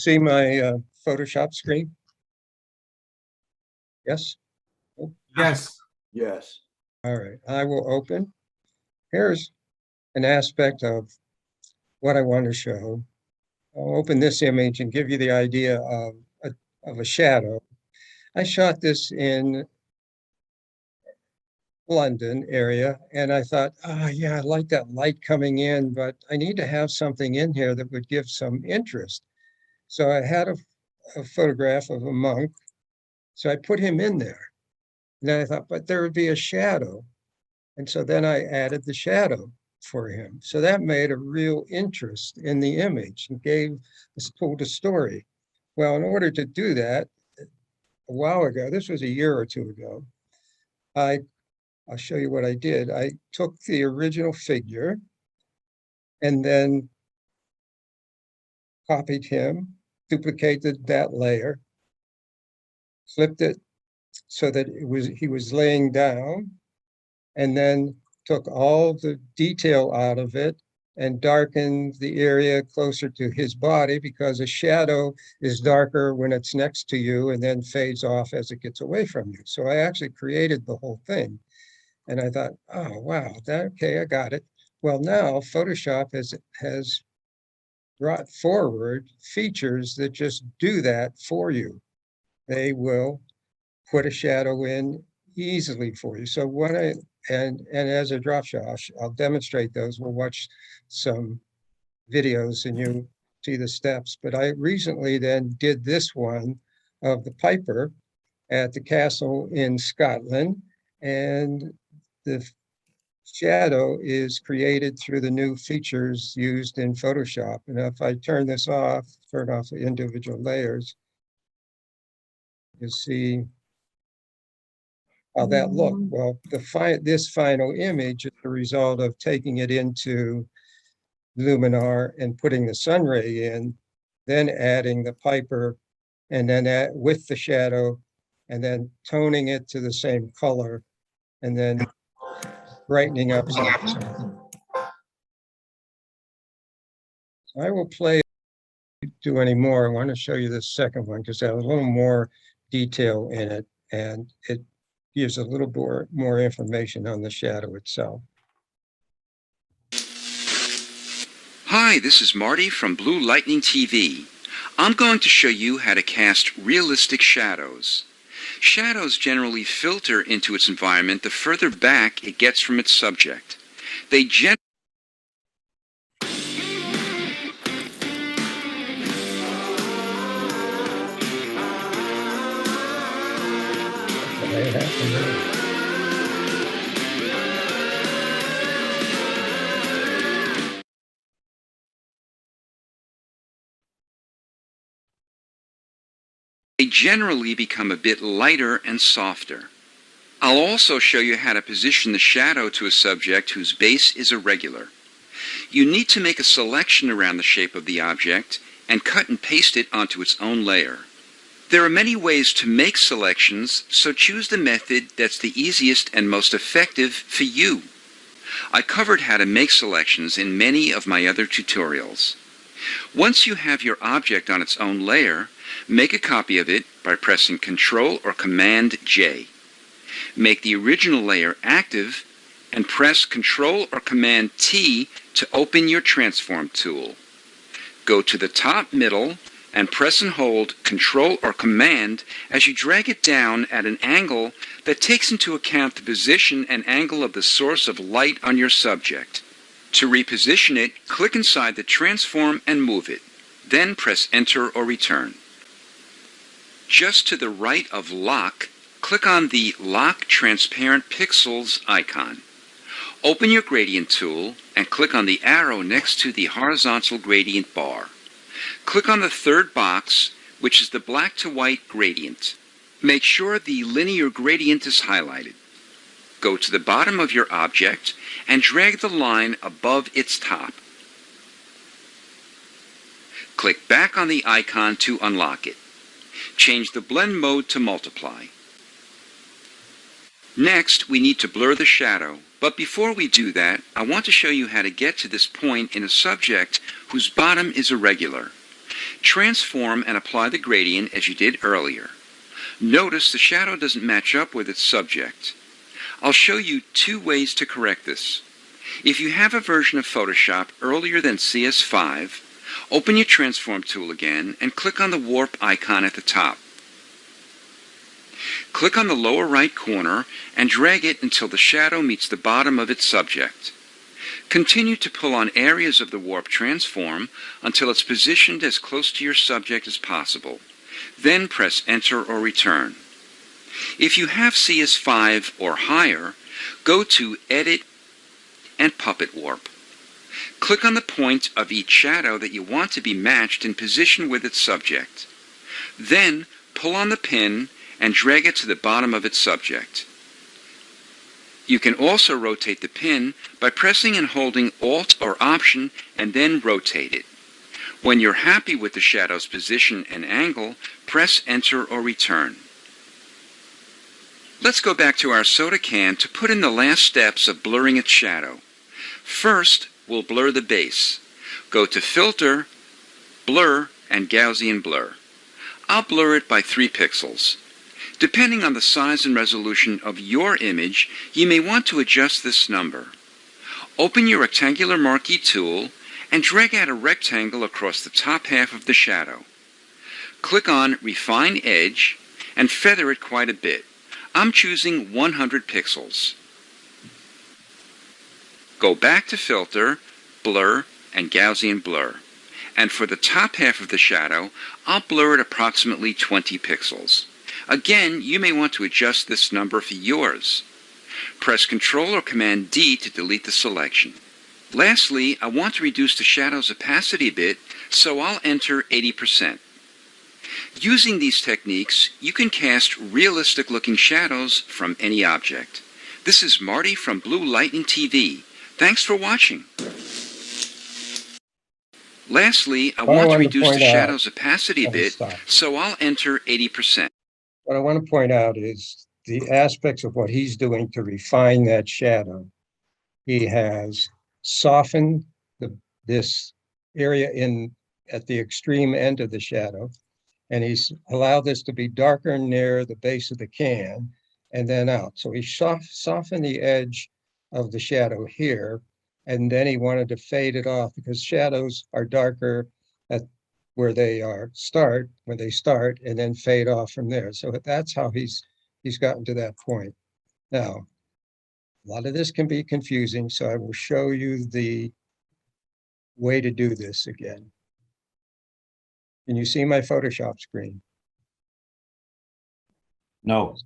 see my Photoshop screen? Yes? Oh, Yes. Yes. all right, I will open. Here's an aspect of what I want to show. I'll open this image and give you the idea of a shadow. I shot this in London area, and I thought, yeah, I like that light coming in, but I need to have something in here that would give some interest. So I had a photograph of a monk, so I put him in there. And then I thought, but there would be a shadow. And so then I added the shadow for him. So that made a real interest in the image and told a story. Well, in order to do that, a while ago, this was a year or two ago, I'll show you what I did. I took the original figure and then copied him, duplicated that layer, flipped it so that he was laying down, and then took all the detail out of it and darkened the area closer to his body, because a shadow is darker when it's next to you and then fades off as it gets away from you. So I actually created the whole thing. And I thought, oh, wow, okay, I got it. Well, now Photoshop has brought forward features that just do that for you. They will put a shadow in easily for you. So and as a drop shot, I'll demonstrate those. We'll watch some videos and you see the steps. But I recently then did this one of the Piper at the castle in Scotland, and the shadow is created through the new features used in Photoshop. And if I turn off the individual layers, you see how that looked. Well, this final image is the result of taking it into Luminar and putting the sun ray in, then adding the Piper, and then with the shadow, and then toning it to the same color, and then brightening up something. I will do any more. I want to show you the second one because it has a little more detail in it, and it gives a little more information on the shadow itself. Hi, this is Marty from Blue Lightning TV. I'm going to show you how to cast realistic shadows. Shadows generally filter into its environment the further back it gets from its subject. They generally become a bit lighter and softer. I'll also show you how to position the shadow to a subject whose base is irregular. You need to make a selection around the shape of the object and cut and paste it onto its own layer. There are many ways to make selections, so choose the method that's the easiest and most effective for you. I covered how to make selections in many of my other tutorials. Once you have your object on its own layer, make a copy of it by pressing Ctrl or Command J. Make the original layer active and press Ctrl or Command T to open your transform tool. Go to the top middle and press and hold Ctrl or Command as you drag it down at an angle that takes into account the position and angle of the source of light on your subject. To reposition it, click inside the transform and move it. Then press Enter or Return. Just to the right of Lock, click on the Lock Transparent Pixels icon. Open your gradient tool and click on the arrow next to the horizontal gradient bar. Click on the third box, which is the black to white gradient. Make sure the linear gradient is highlighted. Go to the bottom of your object and drag the line above its top. Click back on the icon to unlock it. Change the blend mode to multiply. Next, we need to blur the shadow, but before we do that, I want to show you how to get to this point in a subject whose bottom is irregular. Transform and apply the gradient as you did earlier. Notice the shadow doesn't match up with its subject. I'll show you two ways to correct this. If you have a version of Photoshop earlier than CS5, open your Transform tool again and click on the warp icon at the top. Click on the lower right corner and drag it until the shadow meets the bottom of its subject. Continue to pull on areas of the warp transform until it's positioned as close to your subject as possible. Then press Enter or Return. If you have CS5 or higher, go to Edit and Puppet Warp. Click on the point of each shadow that you want to be matched in position with its subject. Then pull on the pin and drag it to the bottom of its subject. You can also rotate the pin by pressing and holding Alt or Option and then rotate it. When you're happy with the shadow's position and angle, press Enter or Return. Let's go back to our soda can to put in the last steps of blurring its shadow. First, we'll blur the base. Go to Filter, Blur, and Gaussian Blur. I'll blur it by 3 pixels. Depending on the size and resolution of your image, you may want to adjust this number. Open your rectangular marquee tool and drag out a rectangle across the top half of the shadow. Click on Refine Edge and feather it quite a bit. I'm choosing 100 pixels. Go back to Filter, Blur, and Gaussian Blur. And for the top half of the shadow, I'll blur it approximately 20 pixels. Again, you may want to adjust this number for yours. Press Ctrl or Command D to delete the selection. Lastly, I want to reduce the shadow's opacity a bit, so I'll enter 80%. Using these techniques, you can cast realistic-looking shadows from any object. This is Marty from Blue Lightning TV. Thanks for watching. Lastly, I want to reduce the shadow's opacity a bit, so I'll enter 80%. What I want to point out is the aspects of what he's doing to refine that shadow. He has softened this area at the extreme end of the shadow, and he's allowed this to be darker near the base of the can and then out. So he softened the edge of the shadow here, and then he wanted to fade it off because shadows are darker at where they start, and then fade off from there. So that's how he's gotten to that point. Now, a lot of this can be confusing, so I will show you the way to do this again. Can you see my Photoshop screen? No.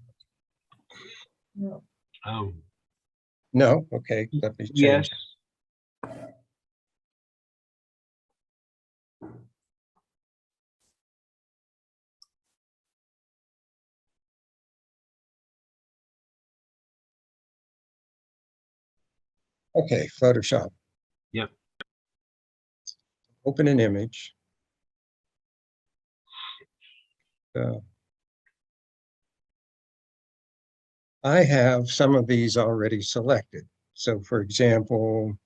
No. Oh. No? Okay, let me change. Yes. Okay, Photoshop. Yep. Open an image. I have some of these already selected. So for example,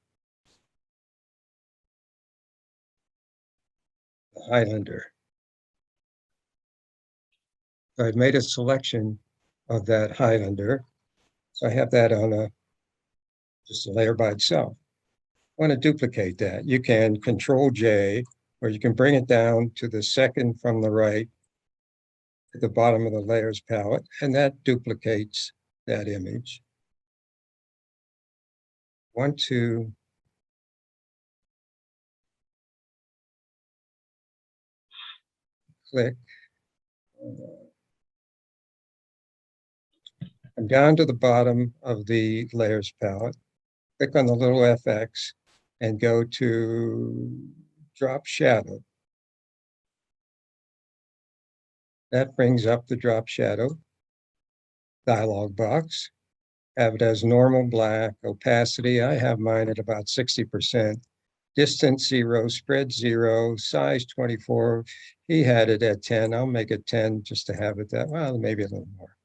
the Highlander. So I've made a selection of that Highlander. So I have that on just a layer by itself. I want to duplicate that. You can Control J, or you can bring it down to the second from the right at the bottom of the layers palette, and that duplicates that image. Want to click. I'm down to the bottom of the layers palette. Click on the little FX and go to drop shadow. That brings up the drop shadow dialog box. Have it as normal black, opacity. I have mine at about 60%. Distance 0, spread 0, size 24. He had it at 10. I'll make it 10 just to have it that, well, maybe a little more.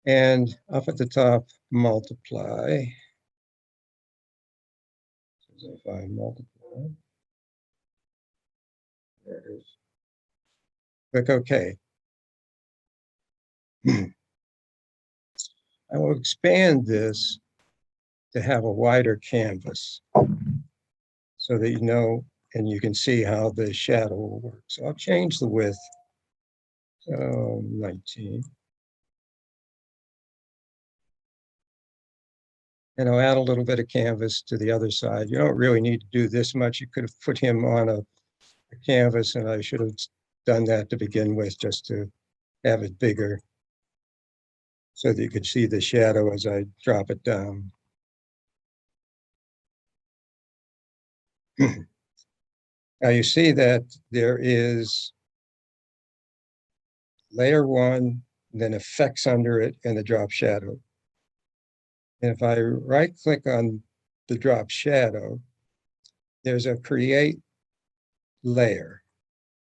And up at the top, multiply. So if I multiply, There it is. Click OK. I will expand this to have a wider canvas so that you know and you can see how the shadow will work. So I'll change the width to 19. And I'll add a little bit of canvas to the other side. You don't really need to do this much. You could have put him on a canvas, and I should have done that to begin with just to have it bigger so that you could see the shadow as I drop it down. Now you see that there is layer one, then effects under it, and the drop shadow. And if I right click on the drop shadow, there's a create layer.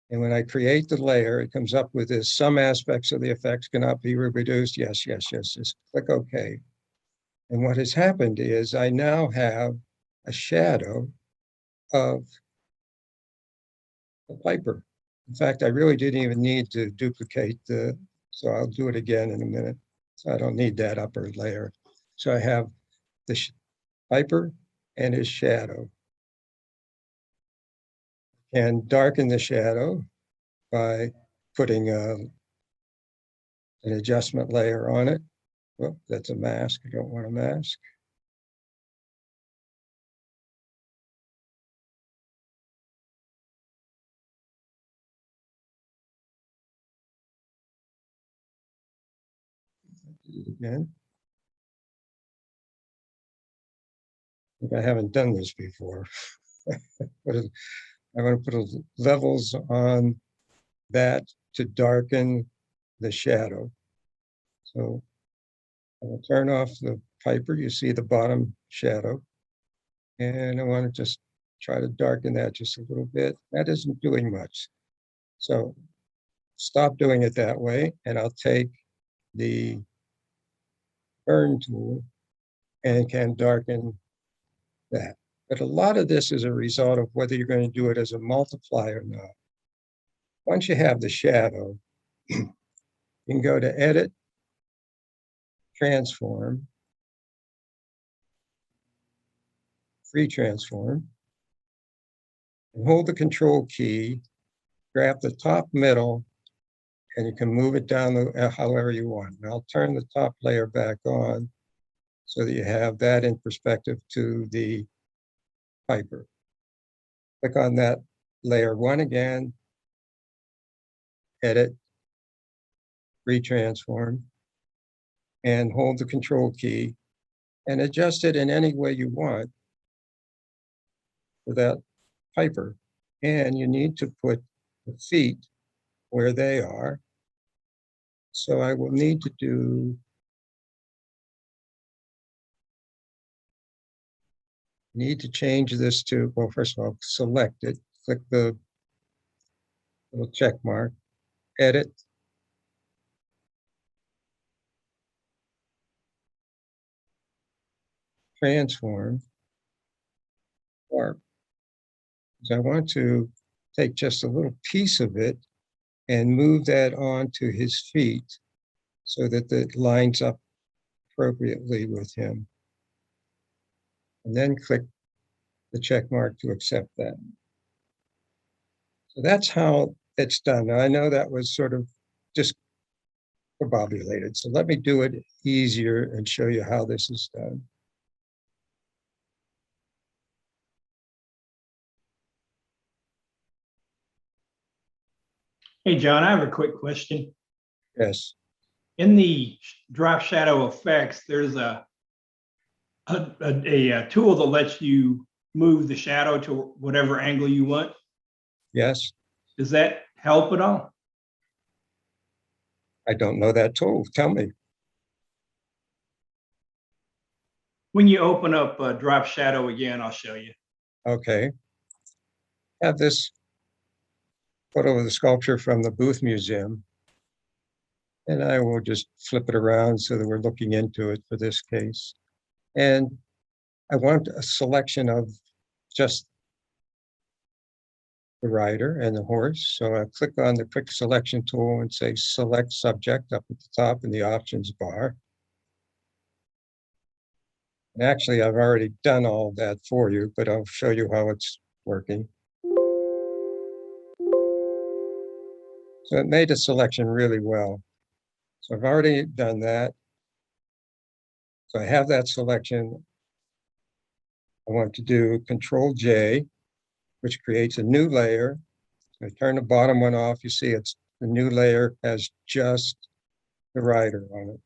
And when I create the layer, it comes up with this, some aspects of the effects cannot be reproduced. Yes, yes, yes, just click OK. And what has happened is I now have a shadow of the Piper. In fact, I really didn't even need to duplicate so I'll do it again in a minute. So I don't need that upper layer. So I have the Piper and his shadow. And darken the shadow by putting an adjustment layer on it. Well, that's a mask. I don't want a mask. Do it again. I think I haven't done this before. But I'm going to put levels on that to darken the shadow. So I will turn off the Piper. You see the bottom shadow. And I want to just try to darken that just a little bit. That isn't doing much. So stop doing it that way. And I'll take the burn tool and can darken that. But a lot of this is a result of whether you're going to do it as a multiply or not. Once you have the shadow, you can go to Edit, Transform, Free Transform, and hold the Control key, grab the top middle, and you can move it down however you want. And I'll turn the top layer back on so that you have that in perspective to the Piper. Click on that layer one again, Edit, Retransform, and hold the Control key and adjust it in any way you want for that Piper. And you need to put the feet where they are. So I will need to change this to, well, first of all, select it, click the little check mark, Edit, Transform, Warp. So I want to take just a little piece of it and move that onto his feet so that it lines up appropriately with him. And then click the check mark to accept that. So that's how it's done. Now, I know that was sort of just discombobulated. So let me do it easier and show you how this is done. Hey, John, I have a quick question. Yes. In the drop shadow effects, there's a tool that lets you move the shadow to whatever angle you want. Yes. Does that help at all? I don't know that tool. Tell me. When you open up drop shadow again, I'll show you. Okay. Have this photo of the sculpture from the Booth Museum. And I will just flip it around so that we're looking into it for this case. And I want a selection of just the rider and the horse. So I click on the quick selection tool and say select subject up at the top in the options bar. And actually, I've already done all that for you, but I'll show you how it's working. So it made a selection really well. So I've already done that. So I have that selection. I want to do Control J, which creates a new layer. I turn the bottom one off. You see it's the new layer has just the rider on it.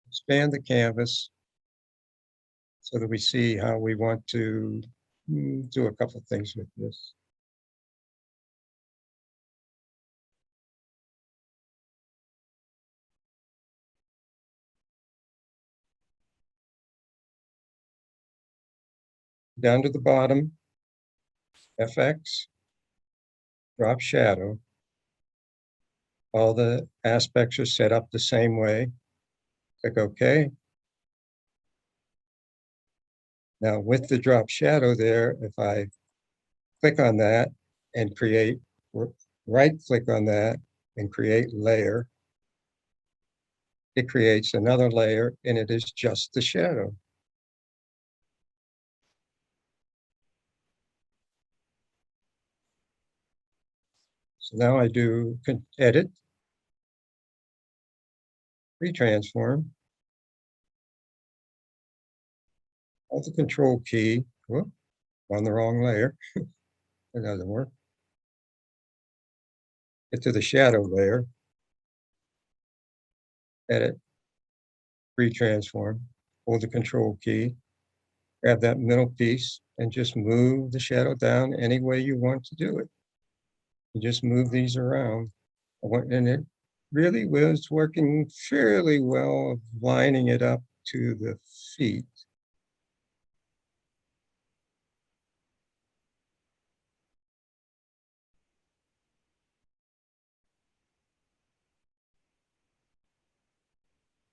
Expand the canvas so that we see how we want to do a couple of things with this. Down to the bottom, FX, drop shadow. All the aspects are set up the same way. Click OK. Now with the drop shadow there, if I click on that and create, right click on that and create layer, it creates another layer and it is just the shadow. So now I do edit, retransform, hold the control key, whoop, on the wrong layer, it doesn't work. Get to the shadow layer, edit, retransform, hold the control key, grab that middle piece and just move the shadow down any way you want to do it. You just move these around. And it really was working fairly well, lining it up to the feet.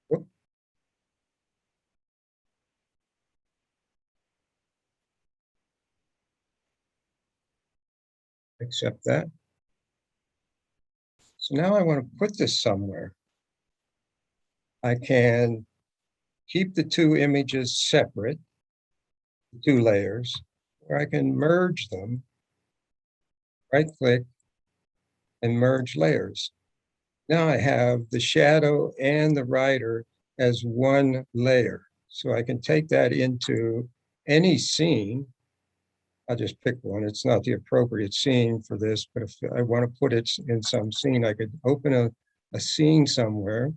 Whoop. Accept that. So now I want to put this somewhere. I can keep the two images separate, the two layers, or I can merge them, right click and merge layers. Now I have the shadow and the rider as one layer. So I can take that into any scene. I'll just pick one. It's not the appropriate scene for this, but if I want to put it in some scene, I could open a scene somewhere.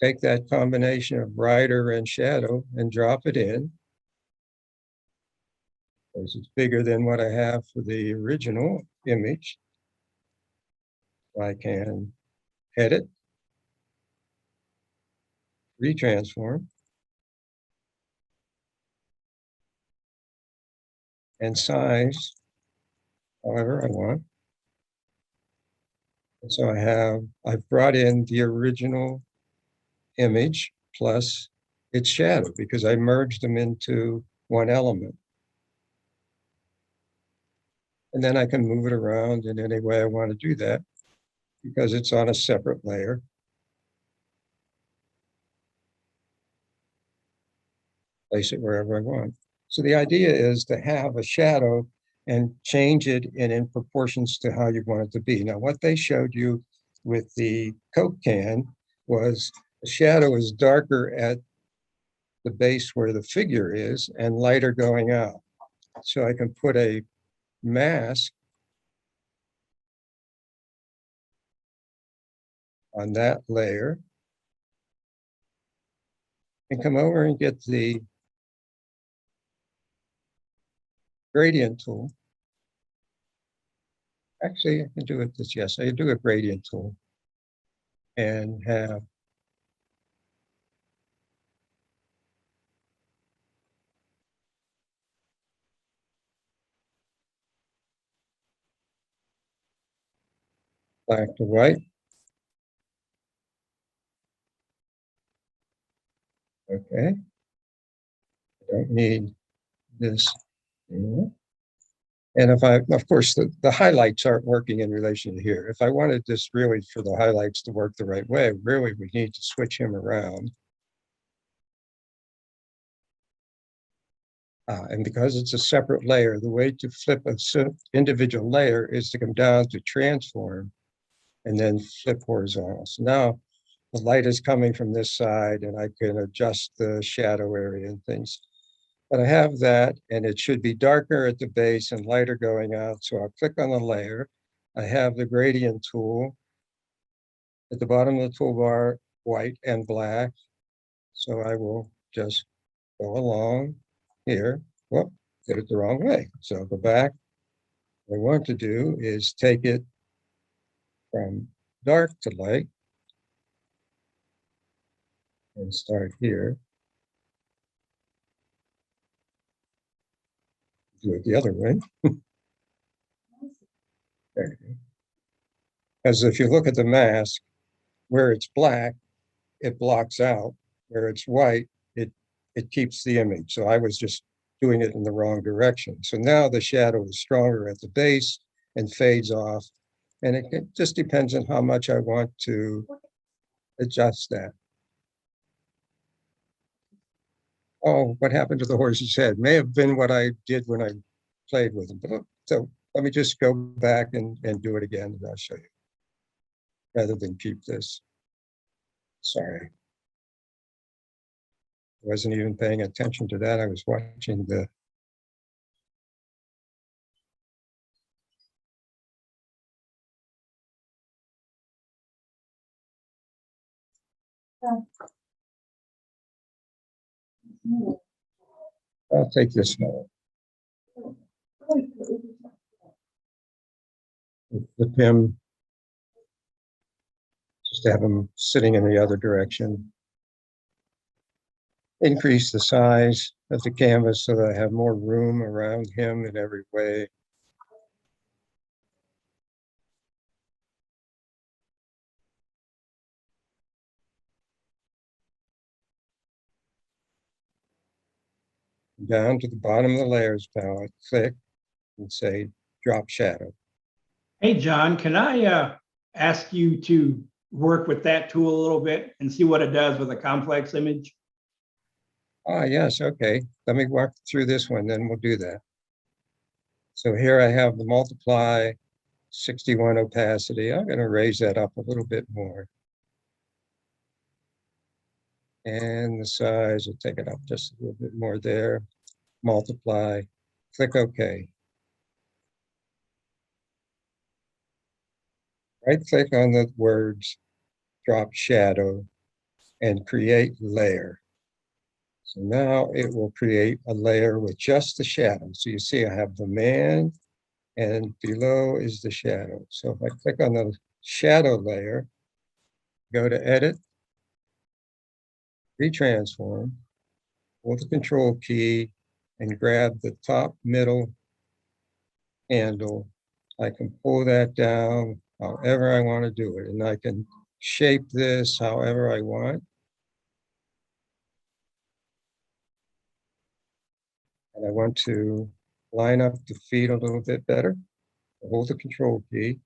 Take that combination of rider and shadow and drop it in. Of course, it's bigger than what I have for the original image. I can edit, retransform, and size however I want. And so I've brought in the original image plus its shadow because I merged them into one element. And then I can move it around in any way I want to do that because it's on a separate layer. Place it wherever I want. So the idea is to have a shadow and change it in proportions to how you want it to be. Now, what they showed you with the Coke can was the shadow is darker at the base where the figure is and lighter going out. So I can put a mask on that layer and come over and get the gradient tool. Actually, I can do it this, yes, I do a gradient tool and have black to white. Okay. I don't need this here. And if I, of course, the highlights aren't working in relation to here. If I wanted this really for the highlights to work the right way, really we need to switch him around. And because it's a separate layer, the way to flip an individual layer is to come down to transform and then flip horizontal. So now the light is coming from this side and I can adjust the shadow area and things. But I have that and it should be darker at the base and lighter going out. So I'll click on the layer. I have the gradient tool at the bottom of the toolbar, white and black. So I will just go along here. Whoop, did it the wrong way. So I'll go back. What I want to do is take it from dark to light and start here. Do it the other way. There you go. As if you look at the mask, where it's black, it blocks out. Where it's white, it keeps the image. So I was just doing it in the wrong direction. So now the shadow is stronger at the base and fades off. And it just depends on how much I want to adjust that. Oh, what happened to the horse's head? May have been what I did when I played with him. But, so let me just go back and do it again and I'll show you. Rather than keep this. Sorry. I wasn't even paying attention to that. I was watching the I'll take this one. Flip him. Just have him sitting in the other direction. Increase the size of the canvas so that I have more room around him in every way. Down to the bottom of the layers palette, click and say drop shadow. Hey, John, can I ask you to work with that tool a little bit and see what it does with a complex image? Ah, yes, okay. Let me walk through this one, then we'll do that. So here I have the multiply 61 opacity. I'm going to raise that up a little bit more. And the size, I'll take it up just a little bit more there. Multiply, click OK. Right click on the words, drop shadow, and create layer. So now it will create a layer with just the shadow. So you see I have the man and below is the shadow. So if I click on the shadow layer, go to edit, retransform, hold the control key and grab the top middle handle. I can pull that down however I want to do it. And I can shape this however I want. And I want to line up the feet a little bit better. Hold the control key.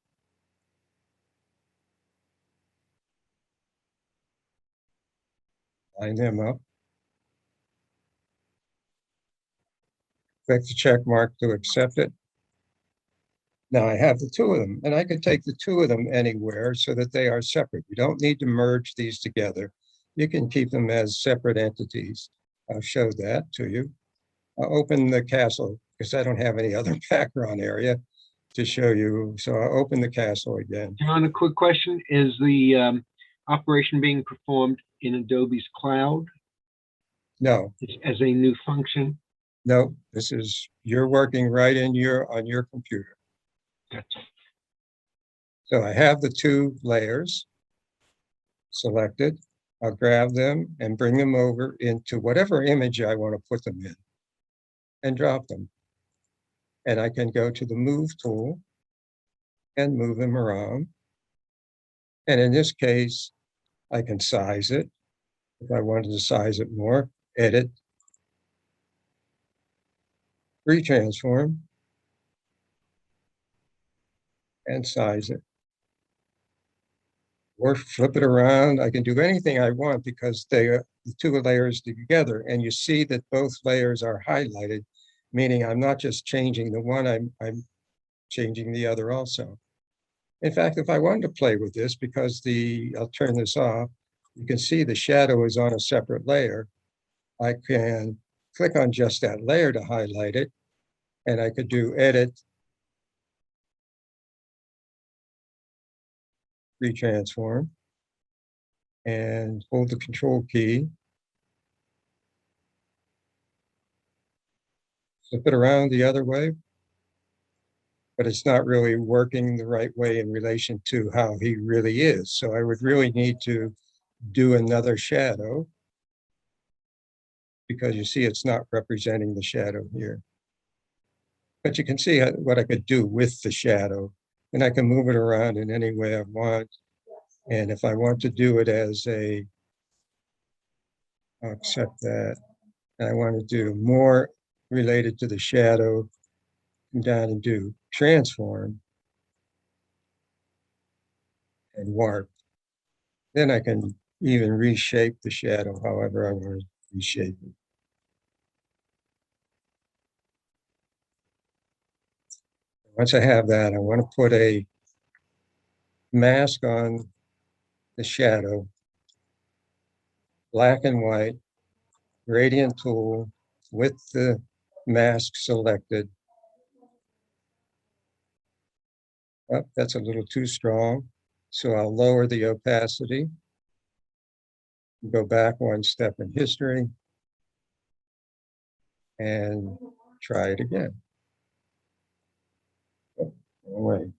Line them up. Click the check mark to accept it. Now I have the two of them, and I can take the two of them anywhere so that they are separate. You don't need to merge these together. You can keep them as separate entities. I'll show that to you. I'll open the castle because I don't have any other background area to show you. So I'll open the castle again. John, a quick question. Is the operation being performed in Adobe's cloud No, as a new function? no, this is, you're working right in on your computer. Gotcha. So I have the two layers selected. I'll grab them and bring them over into whatever image I want to put them in and drop them. And I can go to the move tool and move them around. And in this case, I can size it if I wanted to size it more. edit, retransform, and size it. Or flip it around. I can do anything I want because they are the two layers together. And you see that both layers are highlighted, meaning I'm not just changing the one, I'm changing the other also. In fact, if I wanted to play with this, because I'll turn this off, you can see the shadow is on a separate layer. I can click on just that layer to highlight it, and I could do edit, retransform, and hold the control key, flip it around the other way, but it's not really working the right way in relation to how he really is. So I would really need to do another shadow because you see it's not representing the shadow here. But you can see what I could do with the shadow, and I can move it around in any way I want. And if I want to do it as I'll accept that. And I want to do more related to the shadow, come down and do transform and warp. Then I can even reshape the shadow however I want to reshape it. Once I have that, I want to put a mask on the shadow, black and white, gradient tool with the mask selected. Oh, that's a little too strong. So I'll lower the opacity, go back one step in history, and try it again. Oh, wrong way.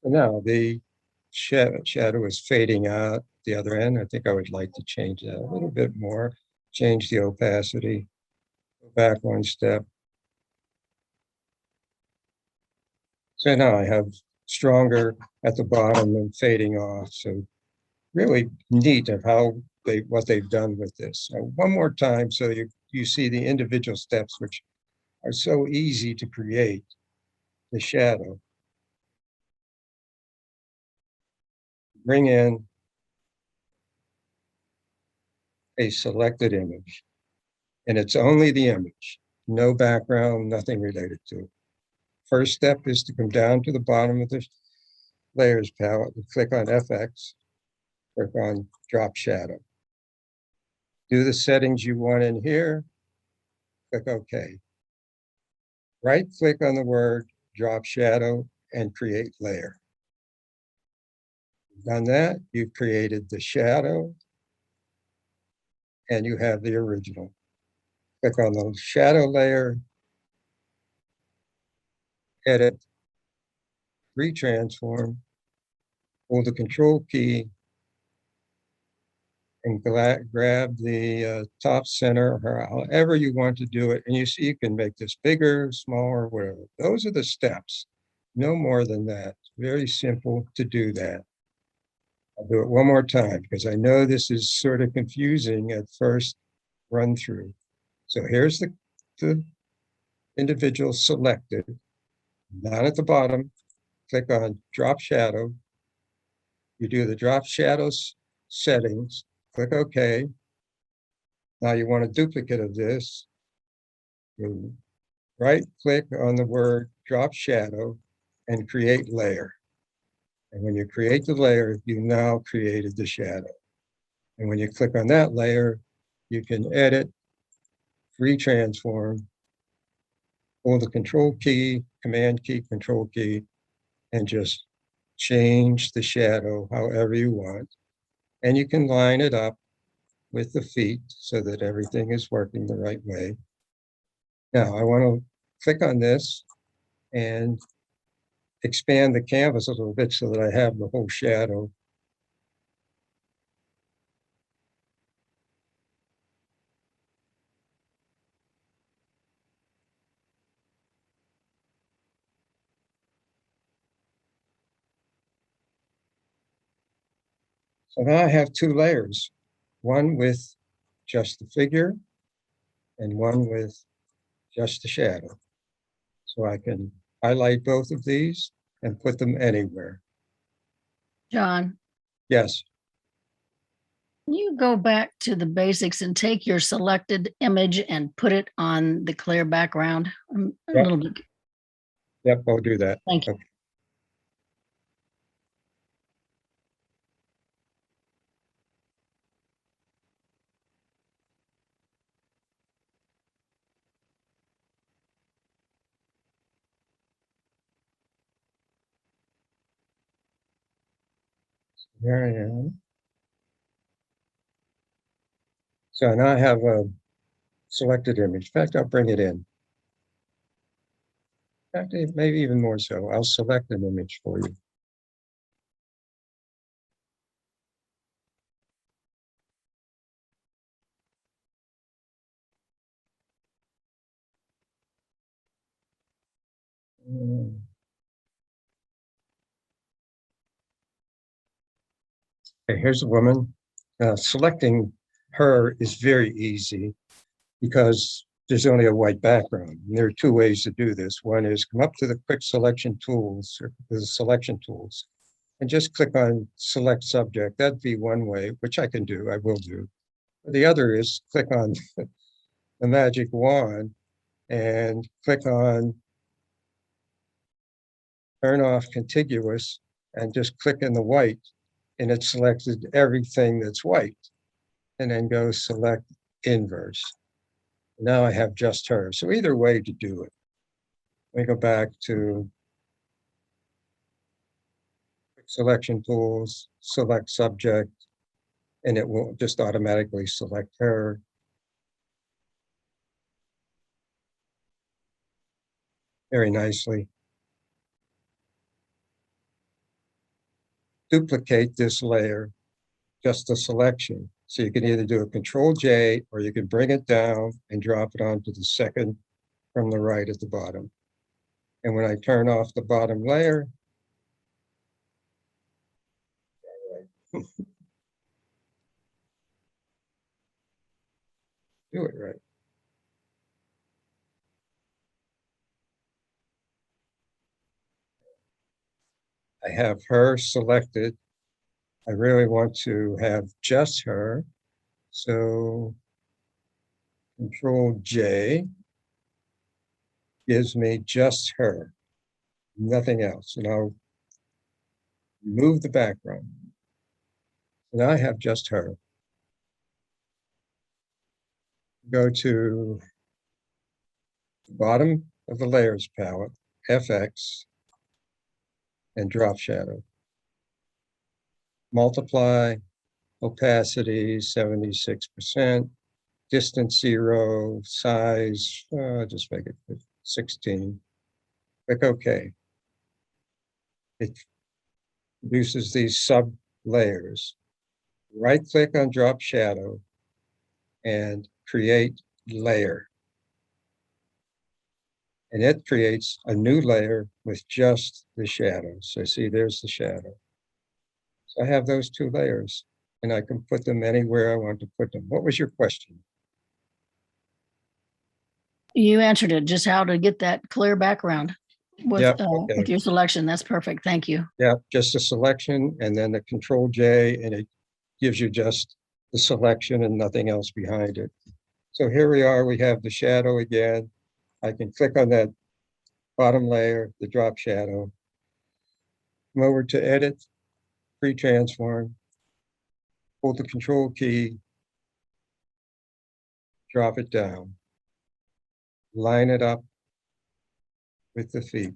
So now the shadow is fading out the other end. I think I would like to change that a little bit more, change the opacity, go back one step. So now I have stronger at the bottom and fading off. So really neat of what they've done with this. So one more time so you see the individual steps, which are so easy to create the shadow. Bring in a selected image, and it's only the image, no background, nothing related to it. First step is to come down to the bottom of the layers palette and click on FX, click on drop shadow. Do the settings you want in here, click OK. Right click on the word drop shadow and create layer. Done that, you've created the shadow and you have the original. Click on the shadow layer, edit, retransform, hold the control key, and grab the top center or however you want to do it. And you see you can make this bigger, smaller, whatever. Those are the steps. No more than that. Very simple to do that. I'll do it one more time because I know this is sort of confusing at first run through. So here's the individual selected. Down at the bottom, click on drop shadow. You do the drop shadows settings, click OK. Now you want a duplicate of this. You right click on the word drop shadow and create layer. And when you create the layer, you now created the shadow. And when you click on that layer, you can edit, retransform, hold the control key, command key, control key, and just change the shadow however you want. And you can line it up with the feet so that everything is working the right way. Now I want to click on this and expand the canvas a little bit so that I have the whole shadow. So now I have two layers one with just the figure and one with just the shadow. So I can highlight both of these and put them anywhere. John, Yes, can you go back to the basics and take your selected image and put it on the clear background? I'm a Yep. little bit, yep, I'll do that. thank you. Okay. There I am. So now I have a selected image. In fact, I'll bring it in. In fact, maybe even more so. I'll select an image for you. Okay, here's a woman. Selecting her is very easy because there's only a white background. And there are two ways to do this. One is come up to the quick selection tools, or the selection tools, and just click on select subject. That'd be one way, which I can do, I will do. The other is click on the magic wand and click on turn off contiguous and just click in the white, and it selected everything that's white, and then go select inverse. Now I have just her. So either way to do it. Let me go back to selection tools, select subject, and it will just automatically select her. Very nicely. Duplicate this layer, just the selection. So you can either do a Control J or you can bring it down and drop it onto the second from the right at the bottom. And when I turn off the bottom layer, do it right. I have her selected. I really want to have just her. So Control J gives me just her, nothing else. And I'll remove the background. And I have just her. Go to the bottom of the layers palette, FX, and drop shadow. Multiply, opacity 76%, distance 0, size, just make it 16. Click OK. It produces these sub layers. Right click on drop shadow and create layer. And it creates a new layer with just the shadow. So see, there's the shadow. So I have those two layers and I can put them anywhere I want to put them. What was your question? You answered it, just how to get that clear background Yep, with okay. your selection. That's perfect. Thank you. Yeah, just a selection and then the Control J, and it gives you just the selection and nothing else behind it. So here we are, we have the shadow again. I can click on that bottom layer, the drop shadow. Come over to edit, pre-transform, hold the Control key, drop it down, line it up with the feet.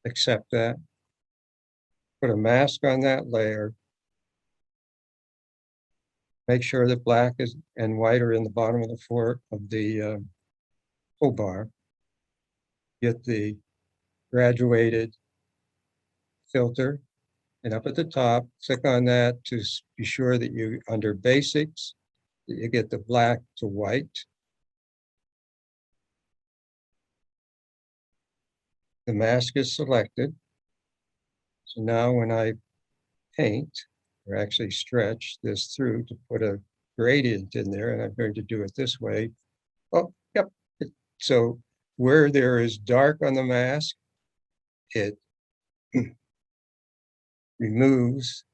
Accept that. Put a mask on that layer. Make sure that black is and white are in the bottom of the fork of the toolbar. Get the graduated filter, and up at the top, click on that to be sure that you, under basics, that you get the black to white. The mask is selected. So now when I paint, or actually stretch this through to put a gradient in there, and I'm going to do it this way. Oh, yep. So where there is dark on the mask, it removes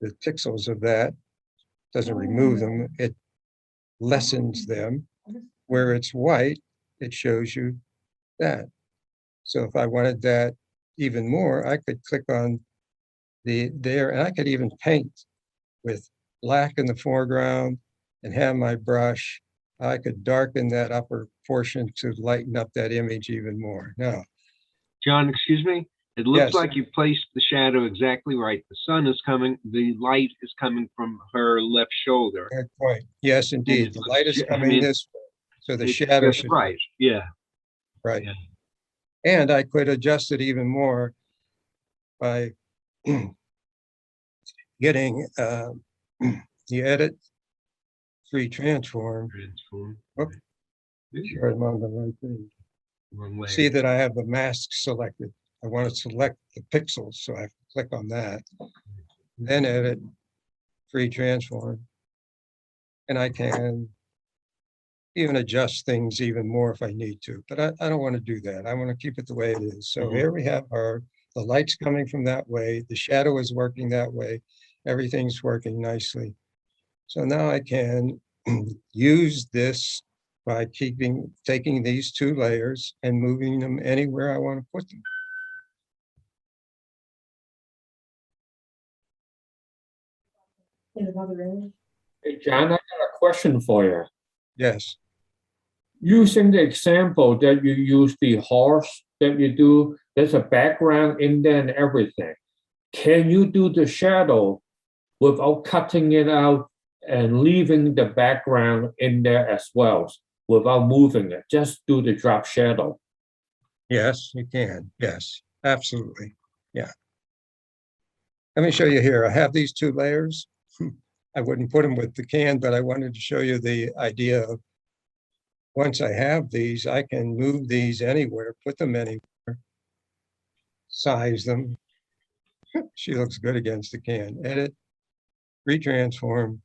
the pixels of that, doesn't remove them, it lessens them. Where it's white, it shows you that. So if I wanted that even more, I could click on there, and I could even paint with black in the foreground and have my brush. I could darken that upper portion to lighten up that image even more. Now, John, excuse me? It looks yes, like you placed the shadow exactly right. The sun is coming, the light is coming from her left shoulder. good point. Yes, And indeed. it The looks light is I coming mean, this way, so the it's shadow just should, right. Yeah. right. Yeah. And I could adjust it even more by getting the edit free transform. Transform. Oh, Right. sure I'm on the right thing. Wrong way. See that I have the mask selected. I want to select the pixels, so I have to click on that. Then edit free transform. And I can even adjust things even more if I need to, but I don't want to do that. I want to keep it the way it is. So Mhm. here we have the light's coming from that way, the shadow is working that way, everything's working nicely. So now I can use this by taking these two layers and moving them anywhere I want to put them. Hey, John, I got a question for you. Yes, Using the example that you use the horse that you do, there's a background in there and everything. Can you do the shadow without cutting it out and leaving the background in there as well without moving it? Just do the drop shadow. yes, you can. Yes, absolutely. Yeah. Let me show you here. I have these two layers. I wouldn't put them with the can, but I wanted to show you the idea of once I have these, I can move these anywhere, put them anywhere, size them. She looks good against the can. Edit, retransform.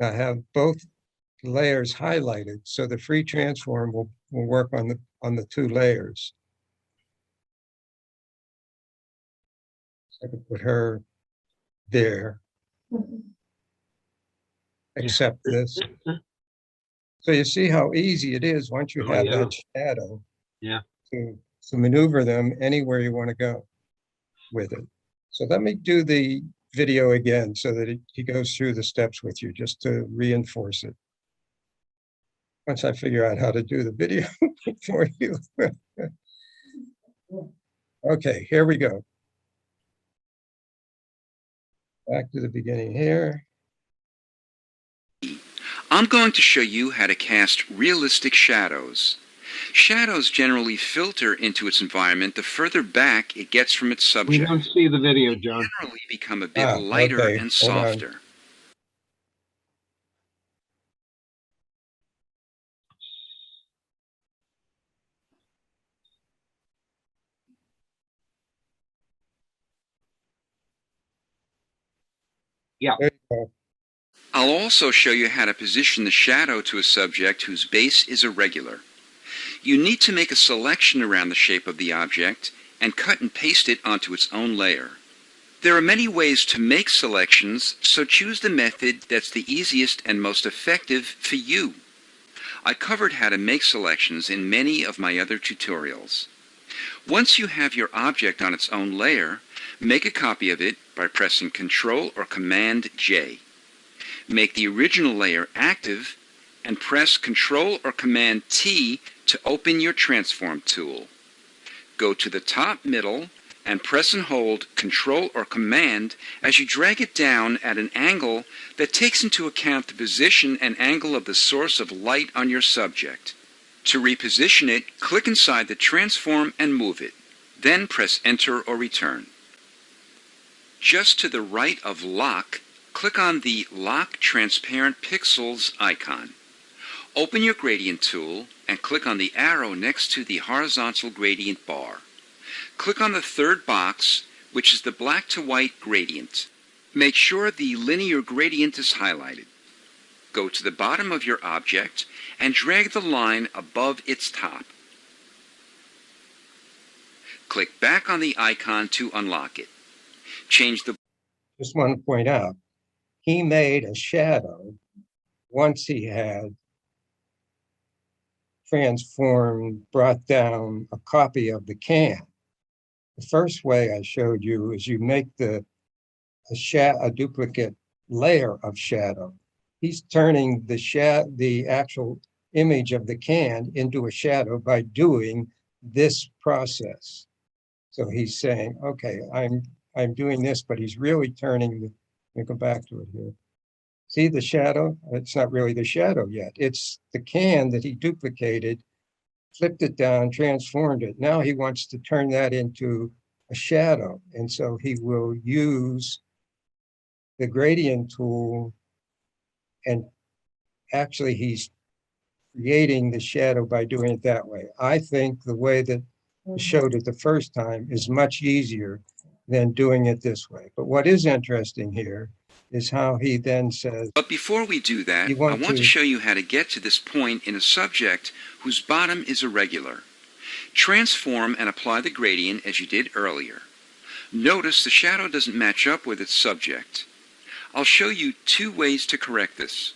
I have both layers highlighted, so the free transform will work on the two layers. So I could put her there, accept this. So you see how easy it is once you Oh, have yeah. that shadow. Yeah. To maneuver them anywhere you want to go with it. So let me do the video again so that he goes through the steps with you just to reinforce it. Once I figure out how to do the video for you. Okay, here we go. Back to the beginning here. I'm going to show you how to cast realistic shadows. Shadows generally filter into its environment the further back it gets from its We subject. don't see the video, John. Generally become a bit lighter Okay, and hold on. softer. Yeah. There you go. I'll also show you how to position the shadow to a subject whose base is irregular. You need to make a selection around the shape of the object and cut and paste it onto its own layer. There are many ways to make selections, so choose the method that's the easiest and most effective for you. I covered how to make selections in many of my other tutorials. Once you have your object on its own layer, make a copy of it by pressing Ctrl or Command J. Make the original layer active and press Ctrl or Command T to open your transform tool. Go to the top middle and press and hold Ctrl or Command as you drag it down at an angle that takes into account the position and angle of the source of light on your subject. To reposition it, click inside the transform and move it. Then press Enter or Return. Just to the right of Lock, click on the Lock Transparent Pixels icon. Open your gradient tool and click on the arrow next to the horizontal gradient bar. Click on the third box which is the black to white gradient. Make sure the linear gradient is highlighted. Go to the bottom of your object and drag the line above its top. Click back on the icon to unlock it. Change the Just want to point out, he made a shadow once he had transformed, brought down a copy of the can. The first way I showed you is you make a duplicate layer of shadow. He's turning the actual image of the can into a shadow by doing this process. So he's saying, okay, I'm doing this, but he's really turning let me go back to it here. See the shadow? It's not really the shadow yet. It's the can that he duplicated, flipped it down, transformed it. Now he wants to turn that into a shadow. And so he will use the gradient tool, and actually he's creating the shadow by doing it that way. I think the way that I showed it the first time is much easier than doing it this way. But what is interesting here is how he then says, But before we do that, You I want want to to- show you how to get to this point in a subject whose bottom is irregular. Transform and apply the gradient as you did earlier. Notice the shadow doesn't match up with its subject. I'll show you two ways to correct this.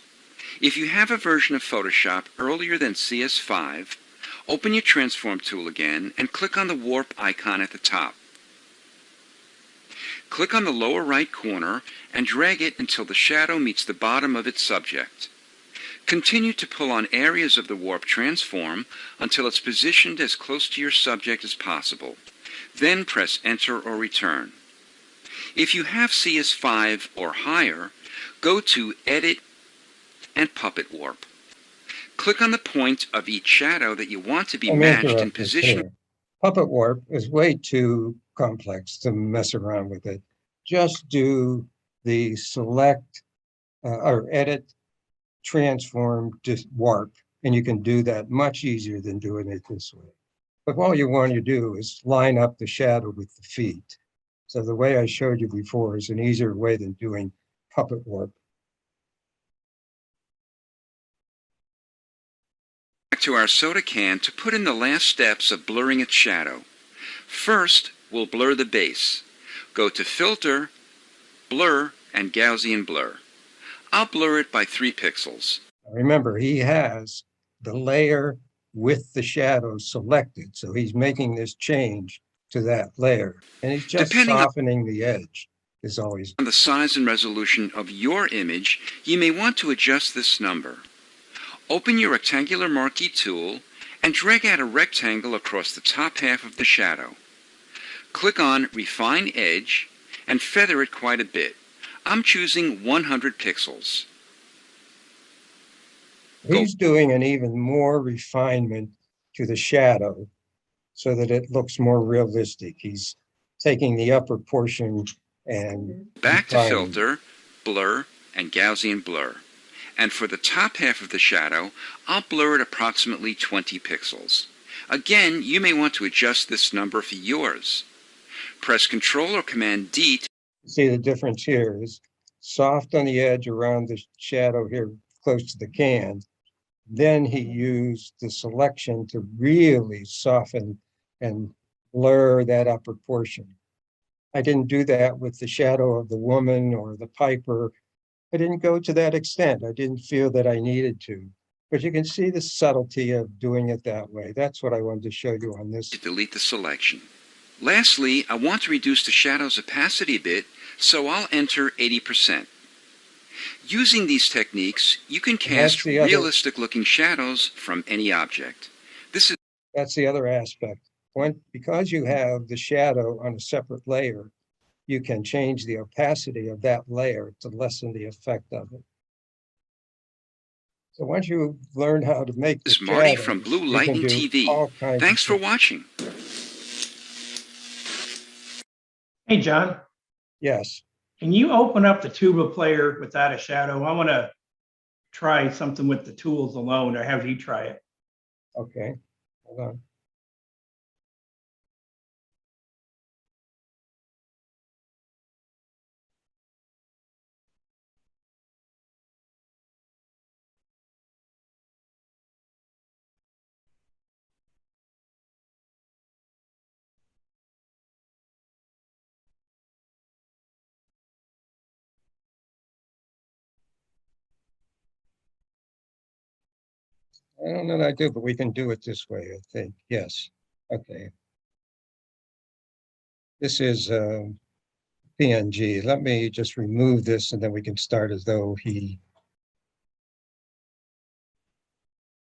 If you have a version of Photoshop earlier than CS5, open your Transform tool again and click on the warp icon at the top. Click on the lower right corner and drag it until the shadow meets the bottom of its subject. Continue to pull on areas of the warp transform until it's positioned as close to your subject as possible. Then press Enter or Return. If you have CS5 or higher, go to Edit and Puppet Warp. Click on the point of each shadow that you want to be I'm matched in interrupted position. here. Puppet warp is way too complex to mess around with it. Just do the select or edit, transform, just warp, and you can do that much easier than doing it this way. But all you want to do is line up the shadow with the feet. So the way I showed you before is an easier way than doing puppet warp. Back to our soda can to put in the last steps of blurring its shadow. First, we'll blur the base. Go to Filter, Blur, and Gaussian Blur. I'll blur it by 3 pixels. Remember, he has the layer with the shadow selected, so he's making this change to that layer. And he's just Depending on- softening the edge is always. On the size and resolution of your image, you may want to adjust this number. Open your rectangular marquee tool and drag out a rectangle across the top half of the shadow. Click on Refine Edge and feather it quite a bit. I'm choosing 100 pixels. He's doing an even more refinement to the shadow so that it looks more realistic. He's taking the upper portion and Back to refining it. Filter, Blur, and Gaussian Blur. And for the top half of the shadow, I'll blur it approximately 20 pixels. Again, you may want to adjust this number for yours. Press Ctrl or Command D to See the difference here is soft on the edge around the shadow here close to the can. Then he used the selection to really soften and blur that upper portion. I didn't do that with the shadow of the woman or the piper. I didn't go to that extent. I didn't feel that I needed to. But you can see the subtlety of doing it that way. That's what I wanted to show you on this. delete the selection. Lastly, I want to reduce the shadow's opacity a bit, so I'll enter 80%. Using these techniques, you can cast the other- realistic-looking shadows from any object. That's the other aspect. Because you have the shadow on a separate layer, you can change the opacity of that layer to lessen the effect of it. So once you learn how to make the This is Marty shadows, from Blue you can Lightning do TV. all kinds of Thanks for things. watching. Hey, John, Yes, can you open up the tuba player without a shadow? I want to try something with the tools alone, or have you try it? okay, hold on. I don't know that I do, but we can do it this way, I think. Yes. Okay. This is PNG. Let me just remove this and then we can start as though he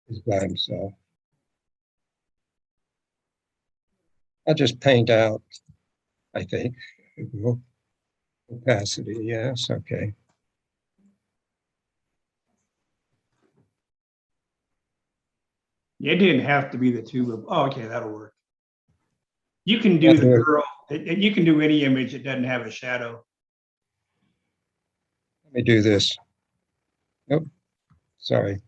is by himself. I'll just paint out, I think, opacity. Yes, okay. It didn't have to be the two. Oh, okay, that'll work. You can do I'll the do it. girl, and you can do any image that doesn't have a shadow. Let me do this. Nope, sorry.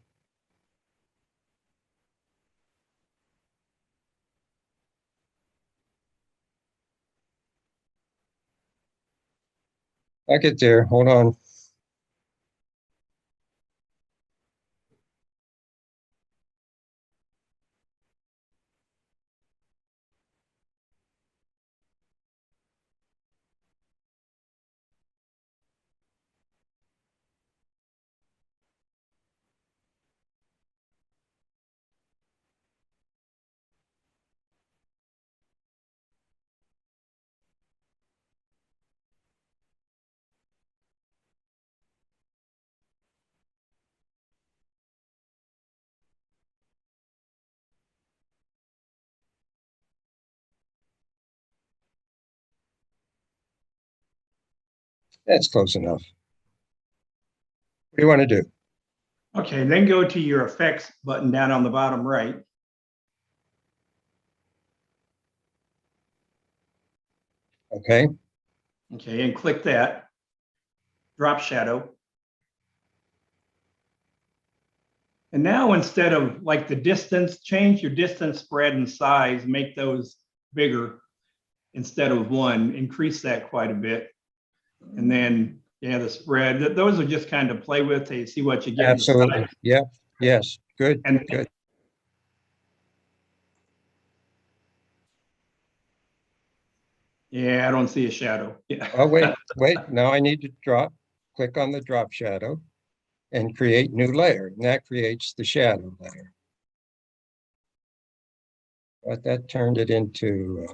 I'll get there. Hold on. That's close enough. What do you want to do? Okay, then go to your effects button down on the bottom right. Okay, Okay, and click that. Drop shadow. And now instead of like the distance, change your distance, spread, and size, make those bigger instead of one, increase that quite a bit. And then, yeah, the spread, those are just kind of play with to see what you get. absolutely. Yeah, yes, good, And good. yeah, I don't see a shadow. Yeah. Oh, wait, now I need to click on the drop shadow and create new layer, and that creates the shadow layer. But that turned it into,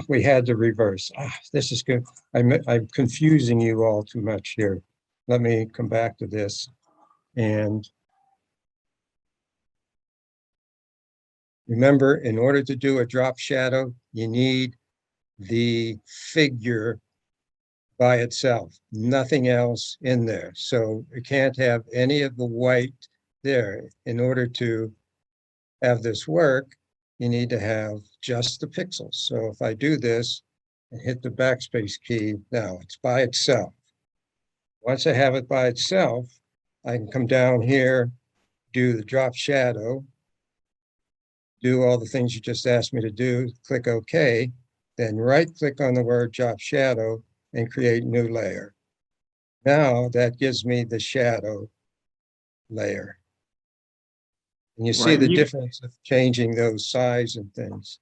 we had to reverse. This is good. I'm confusing you all too much here. Let me come back to this. And remember, in order to do a drop shadow, you need the figure by itself, nothing else in there. So it can't have any of the white there. In order to have this work, you need to have just the pixels. So if I do this and hit the backspace key, now it's by itself. Once I have it by itself, I can come down here, do the drop shadow, do all the things you just asked me to do, click OK, then right click on the word drop shadow and create new layer. Now that gives me the shadow layer. And you see Right, the difference of changing those size and things.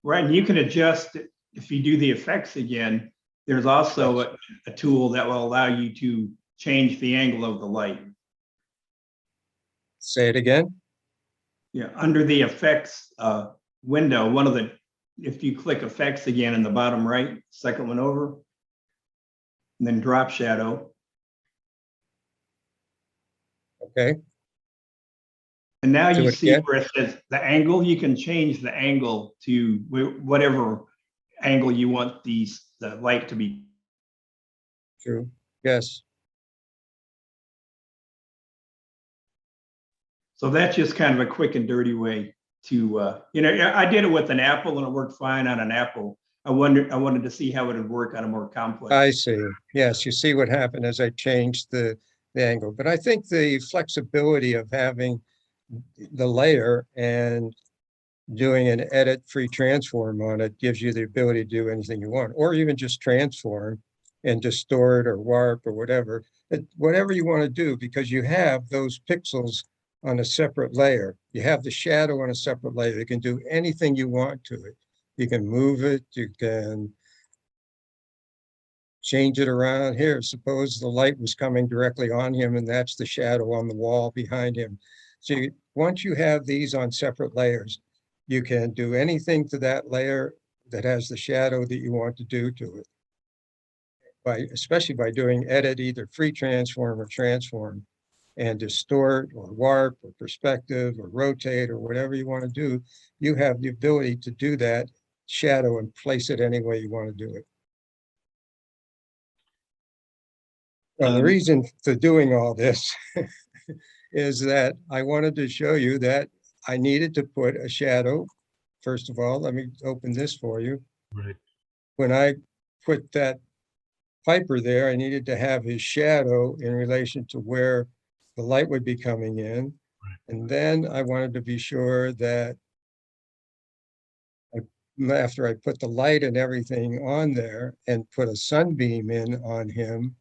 right, and you can adjust it. If you do the effects again, there's also a tool that will allow you to change the angle of the light. Say it again. Yeah, under the effects window, if you click effects again in the bottom right, second one over, and then drop shadow. Okay. And now Do you it see again. where it says the angle, you can change the angle to whatever angle you want the light to be. True. Yes. So that's just kind of a quick and dirty way to, I did it with an Apple and it worked fine on an Apple. I wanted to see how it would work on a more complex. I see. Yes, you see what happened as I changed the angle. But I think the flexibility of having the layer and doing an edit free transform on it gives you the ability to do anything you want, or even just transform and distort or warp or whatever, whatever you want to do, because you have those pixels on a separate layer. You have the shadow on a separate layer. You can do anything you want to it. You can move it, you can change it around here. Suppose the light was coming directly on him and that's the shadow on the wall behind him. So once you have these on separate layers, you can do anything to that layer that has the shadow that you want to do to it. Especially by doing edit, either free transform or transform, and distort or warp or perspective or rotate or whatever you want to do, you have the ability to do that shadow and place it any way you want to do it. Well, the reason for doing all this is that I wanted to show you that I needed to put a shadow. First of all, let me open this for you. Right. When I put that Piper there, I needed to have his shadow in relation to where the light would be coming in. And then I wanted to be sure that after I put the light and everything on there and put a sunbeam in on him,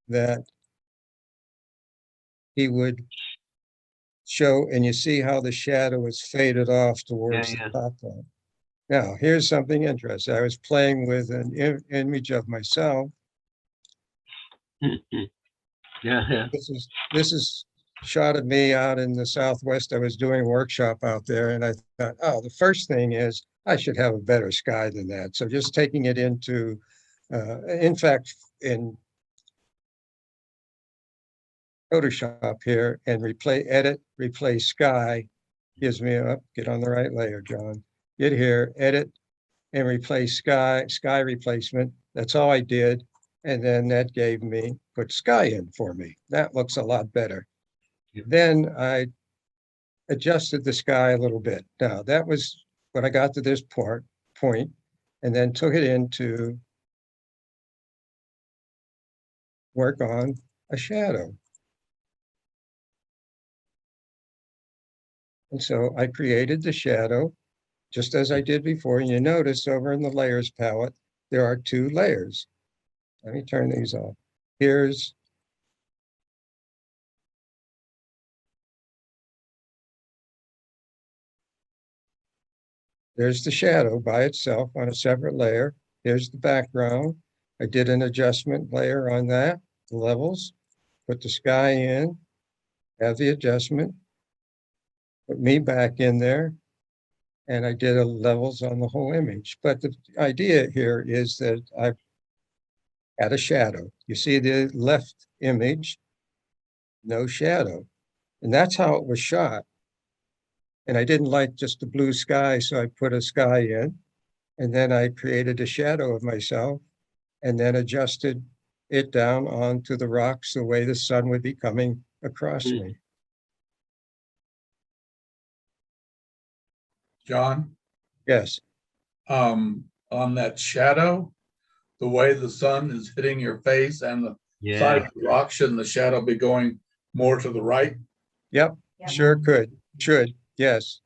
that he would show, and you see how the shadow is faded off towards Yeah, the top line. Now, here's something interesting. I was playing with an image of myself. Yeah. This is shot of me out in the Southwest. I was doing a workshop out there, and I thought, oh, the first thing is I should have a better sky than that. So just taking it into, in fact, in Photoshop here and edit, replace sky, gives me a, get on the right layer, John. Get here, edit, and replace sky replacement. That's all I did. And then that gave me, put sky in for me. That looks a lot better. Yep. Then I adjusted the sky a little bit. Now that was when I got to this point, and then took it into work on a shadow. And so I created the shadow just as I did before. And you notice over in the layers palette, there are two layers. Let me turn these off. Here's there's the shadow by itself on a separate layer. Here's the background. I did an adjustment layer on that, the levels, put the sky in, have the adjustment, put me back in there, and I did a levels on the whole image. But the idea here is that I've had a shadow. You see the left image, no shadow. And that's how it was shot. And I didn't like just the blue sky, so I put a sky in. And then I created a shadow of myself and then adjusted it down onto the rocks the way the sun would be coming across me. John, Yes, on that shadow, the way the sun is hitting your face and the side Yeah. of the rock, shouldn't the shadow be going more to the right? yep, sure could, should, yes.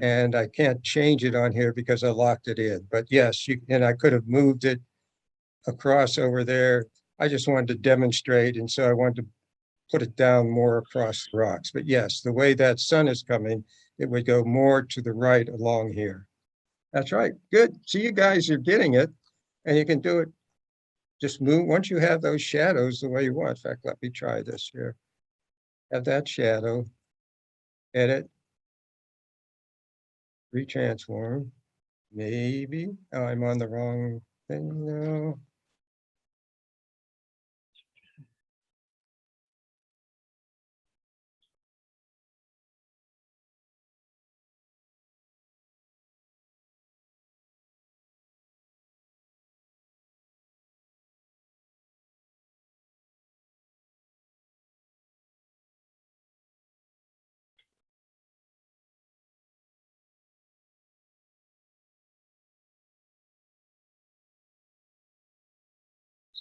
And I can't change it on here because I locked it in, but yes, and I could have moved it across over there. I just wanted to demonstrate, and so I wanted to put it down more across the rocks. But yes, the way that sun is coming, it would go more to the right along here. That's right. Good. See, you guys are getting it, and you can do it. Just move once you have those shadows the way you want. In fact, let me try this here. Have that shadow, edit, retransform. Maybe. Oh, I'm on the wrong thing now.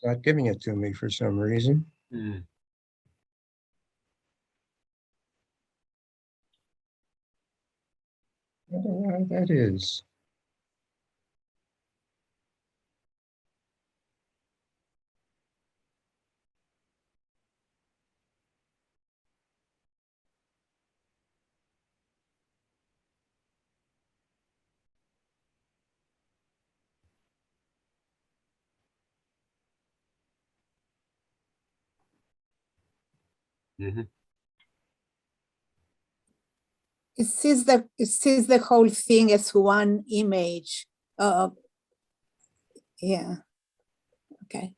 It's not giving it to me for some reason. Mm. I don't know why that is. Mhm. It sees the whole thing as one image. Yeah. Okay.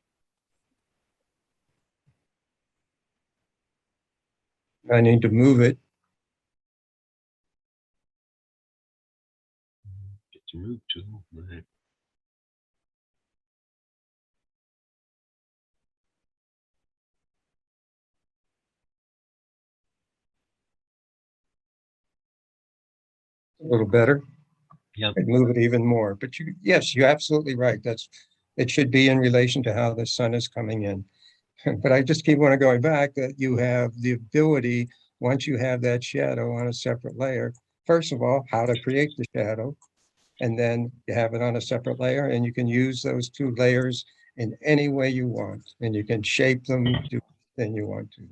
I need to move it. Get to move to, right. A little better. Yep. I'd move it even more, but yes, you're absolutely right. It should be in relation to how the sun is coming in. But I just keep on going back that you have the ability, once you have that shadow on a separate layer, first of all, how to create the shadow. And then you have it on a separate layer, and you can use those two layers in any way you want, and you can shape them, do anything you want to.